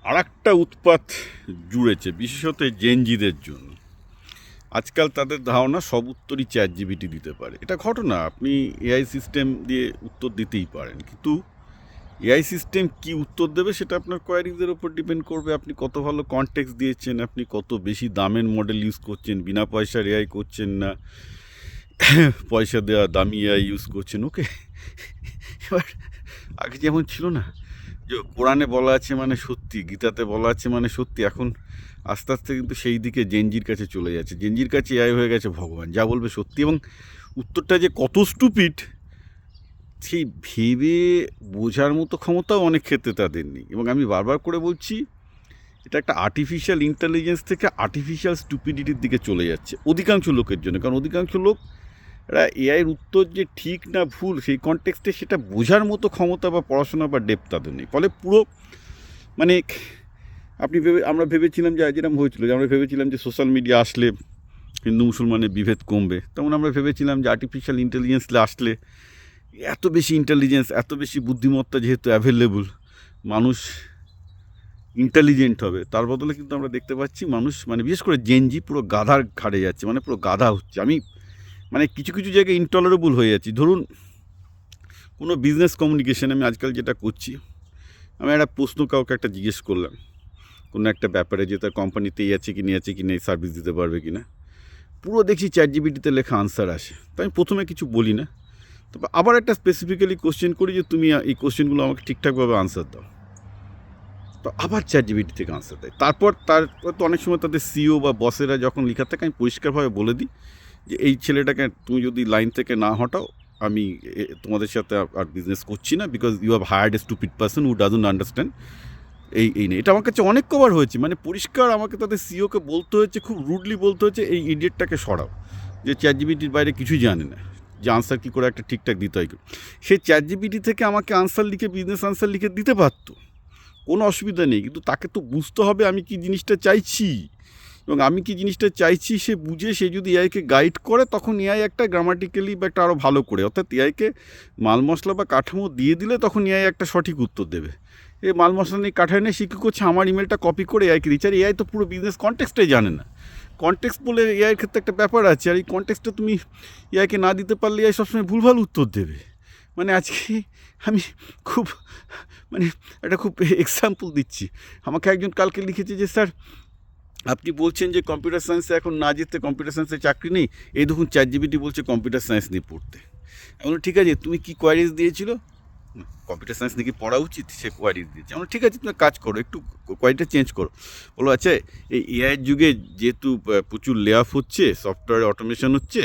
আরেকটা উৎপাত জুড়েছে, বিশেষত জেনজিদের জন্য। আজকাল তাদের ধারণা সব উত্তরই চ্যাট জিপিটি দিতে পারে। এটা ঘটনা, আপনি এআই সিস্টেম দিয়ে উত্তর দিতেই পারেন, কিন্তু এআই সিস্টেম কি উত্তর দেবে সেটা আপনার কোয়ারিজের ওপর ডিপেন্ড করবে। আপনি কত ভালো কনটেক্সট দিয়েছেন, আপনি কত বেশি দামের মডেল ইউজ করছেন, বিনা পয়সার এআই করছেন না পয়সা দেওয়া দামি এআই ইউজ করছেন। ওকে, এবার আগে যেমন ছিল না যে কোরআনে বলা আছে মানে সত্যি, গীতাতে বলা আছে মানে সত্যি, এখন আস্তে আস্তে কিন্তু সেই দিকে জেনজির কাছে চলে যাচ্ছে। জেনজির কাছে এআই হয়ে গেছে ভগবান, যা বলবে সত্যি, এবং উত্তরটা যে কত স্টুপিড সেই ভেবে বোঝার মতো ক্ষমতাও অনেক ক্ষেত্রে তাদের নেই। এবং আমি বারবার করে বলছি, এটা একটা আর্টিফিশিয়াল ইন্টেলিজেন্স থেকে আর্টিফিশিয়াল স্টুপিডিটির দিকে চলে যাচ্ছে অধিকাংশ লোকের জন্য। কারণ অধিকাংশ লোক এআইয়ের উত্তর যে ঠিক না ভুল সেই কনটেক্সটে সেটা বোঝার মতো ক্ষমতা বা পড়াশোনা বা ডেপথ তাদের নেই। ফলে পুরো মানে আমরা ভেবেছিলাম যে যেরকম হয়েছিল, যে আমরা ভেবেছিলাম যে সোশ্যাল মিডিয়া আসলে হিন্দু মুসলমানের বিভেদ কমবে, তেমন আমরা ভেবেছিলাম যে আর্টিফিশিয়াল ইন্টেলিজেন্স আসলে এত বেশি ইন্টেলিজেন্স, এত বেশি বুদ্ধিমত্তা যেহেতু অ্যাভেলেবল, মানুষ ইন্টেলিজেন্ট হবে। তার বদলে কিন্তু আমরা দেখতে পাচ্ছি মানুষ, মানে বিশেষ করে জেনজি, পুরো গাধার ঘাড়ে যাচ্ছে, মানে পুরো গাধা হচ্ছে। আমি মানে কিছু কিছু জায়গায় ইনটলারেবল হয়ে যাচ্ছি। ধরুন কোনো বিজনেস কমিউনিকেশানে আমি আজকাল যেটা করছি, আমি একটা প্রশ্ন কাউকে একটা জিজ্ঞেস করলাম কোনো একটা ব্যাপারে, যে তার কোম্পানিতে আছে কি না, এই সার্ভিস দিতে পারবে কি না, পুরো দেখছি চ্যাট জিপিটিতে লেখা আনসার আসে। তো আমি প্রথমে কিছু বলি না, তবে আবার একটা স্পেসিফিক্যালি কোশ্চেন করি যে তুমি এই কোশ্চেনগুলো আমাকে ঠিকঠাকভাবে আনসার দাও, তো আবার চ্যাট জিপিটি থেকে আনসার দেয়। তারপর তো অনেক সময় তাদের সিও বা বসেরা যখন লেখা থাকে, আমি পরিষ্কারভাবে বলে দিই যে এই ছেলেটাকে তুমি যদি লাইন থেকে না হটাও, আমি তোমাদের সাথে আর বিজনেস করছি না, because you have hired a stupid person who doesn't understand এই নেই। এটা আমার কাছে অনেক কভার হয়েছে, মানে পরিষ্কার আমাকে তাদের সিওকে বলতে হয়েছে, খুব রুডলি বলতে হয়েছে, এই ইডিয়েটটাকে সরাও, যে চ্যাট জিপিটির বাইরে কিছুই জানে না, যে আনসার কী করে একটা ঠিকঠাক দিতে হয়। সে চ্যাট জিপিটি থেকে আমাকে আনসার লিখে, বিজনেস আনসার লিখে দিতে পারতো, কোনো অসুবিধা নেই, কিন্তু তাকে তো বুঝতে হবে আমি কি জিনিসটা চাইছি, এবং আমি কি জিনিসটা চাইছি সে বুঝে, সে যদি এআইকে গাইড করে, তখন এআই একটা গ্রামাটিক্যালি বা একটা আরও ভালো করে, অর্থাৎ এআইকে মাল মশলা বা কাঠামো দিয়ে দিলে তখন এআই একটা সঠিক উত্তর দেবে। এই মাল মশলা নিয়ে কাঠায় নিয়ে সে কী করছে, আমার ইমেলটা কপি করে এআইকে দিচ্ছে। আর এআই তো পুরো বিজনেস কনটেক্সটাই জানে না। কনটেক্সট বলে এআইয়ের ক্ষেত্রে একটা ব্যাপার আছে, আর এই কনটেক্সটটা তুমি এআইকে না দিতে পারলে এআই সবসময় ভুলভাল উত্তর দেবে। মানে আজকে আমি খুব মানে একটা খুব এক্সাম্পল দিচ্ছি। আমাকে একজন কালকে লিখেছে যে স্যার আপনি বলছেন যে কম্পিউটার সায়েন্সে এখন না যেতে, কম্পিউটার সায়েন্সে চাকরি নেই, এই দেখুন চ্যাট জিপিটি বলছে কম্পিউটার সায়েন্স নিয়ে পড়তে। আমি বললাম ঠিক আছে, তুমি কী কোয়ারিজ দিয়েছিল, কম্পিউটার সায়েন্স নিয়ে কি পড়া উচিত, সে কোয়ারিজ দিয়েছে। আমরা ঠিক আছে, তুমি কাজ করো, একটু কোয়ারিটা চেঞ্জ করো। বলো আচ্ছা, এই এআইয়ের যুগে যেহেতু প্রচুর লে অফ হচ্ছে, সফটওয়্যার অটোমেশন হচ্ছে,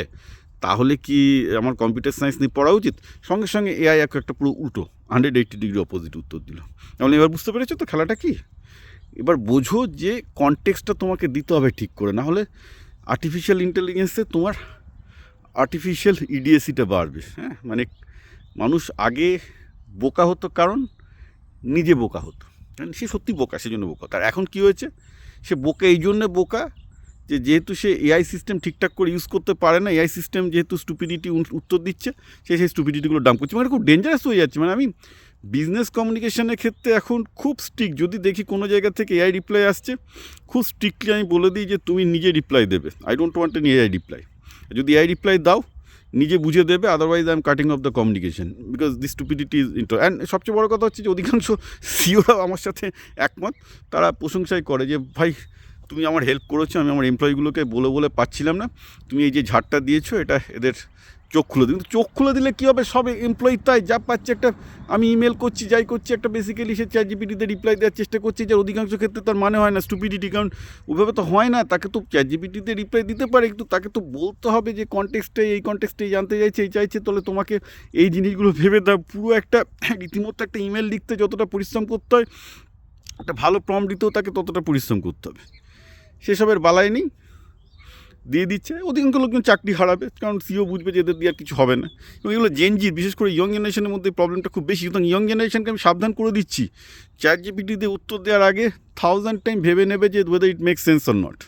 তাহলে কি আমার কম্পিউটার সায়েন্স নিয়ে পড়া উচিত? সঙ্গে সঙ্গে এআই একটা পুরো উল্টো 180 ডিগ্রি অপোজিট উত্তর দিল। তাহলে এবার বুঝতে পেরেছো তো খেলাটা কি? এবার বোঝো যে কনটেক্সটটা তোমাকে দিতে হবে ঠিক করে, না হলে আর্টিফিশিয়াল ইন্টেলিজেন্সে তোমার আর্টিফিশিয়াল ইডিএসিটা বাড়বে। হ্যাঁ, মানে মানুষ আগে বোকা হতো কারণ নিজে বোকা হতো, কারণ সে সত্যি বোকা, সেজন্য বোকা। তার এখন কী হয়েছে, সে বোকা এই জন্যে বোকা যে যেহেতু সে এআই সিস্টেম ঠিকঠাক করে ইউজ করতে পারে না, এআই সিস্টেম যেহেতু স্টুপিডিটি উত্তর দিচ্ছে, সে সেই স্টুপিডিটিগুলো ডাম্প করছে। মানে খুব ডেঞ্জারাস হয়ে যাচ্ছে। মানে আমি বিজনেস কমিউনিকেশনের ক্ষেত্রে এখন খুব স্ট্রিক্ট, যদি দেখি কোনো জায়গা থেকে এআই রিপ্লাই আসছে, খুব স্ট্রিক্টলি আমি বলে দিই যে তুমি নিজে রিপ্লাই দেবে, I don't want N AI reply. যদি এআই রিপ্লাই দাও নিজে বুঝে দেবে, otherwise I am cutting of the communication, because this stupidity is inter. And সবচেয়ে বড় কথা হচ্ছে যে অধিকাংশ সিওরাও আমার সাথে একমত, তারা প্রশংসাই করে যে ভাই তুমি আমার হেল্প করেছো, আমি আমার এমপ্লয়িগুলোকে বলে বলে পাচ্ছিলাম না, তুমি এই যে ঝাড়টা দিয়েছো এটা এদের চোখ খুলে দিই। কিন্তু চোখ খুলে দিলে কী হবে, সব এমপ্লয়ি তাই যা পাচ্ছে, একটা আমি ইমেল করছি, যাই করছি, একটা বেসিক্যালি সে চ্যাট জিপিটিতে রিপ্লাই দেওয়ার চেষ্টা করছে, যে অধিকাংশ ক্ষেত্রে তার মানে হয় না স্টুপিডিটি, কারণ ওইভাবে তো হয় না। তাকে তো চ্যাট জিপিটিতে রিপ্লাই দিতে পারে, কিন্তু তাকে তো বলতে হবে যে কনটেক্সটে, এই কনটেক্সটেই জানতে চাইছে, এই চাইছে, তাহলে তোমাকে এই জিনিসগুলো ভেবে দাও। পুরো একটা রীতিমতো একটা ইমেল লিখতে যতটা পরিশ্রম করতে হয়, একটা ভালো প্রম্পট দিতেও তাকে ততটা পরিশ্রম করতে হবে। সেসবের বালাই নেই, দিয়ে দিচ্ছে। অধিকাংশ লোকজন চাকরি হারাবে, কারণ সিও বুঝবে যে এদের দিয়ে আর কিছু হবে না। এবং এগুলো জেনজি, বিশেষ করে ইয়ং জেনারেশনের মধ্যে প্রবলেমটা খুব বেশি। সুতরাং ইয়ং জেনারেশনকে আমি সাবধান করে দিচ্ছি, চ্যাট জিপিটি দিয়ে উত্তর দেওয়ার আগে 1000 টাইম ভেবে নেবে যে weather it make sense or not.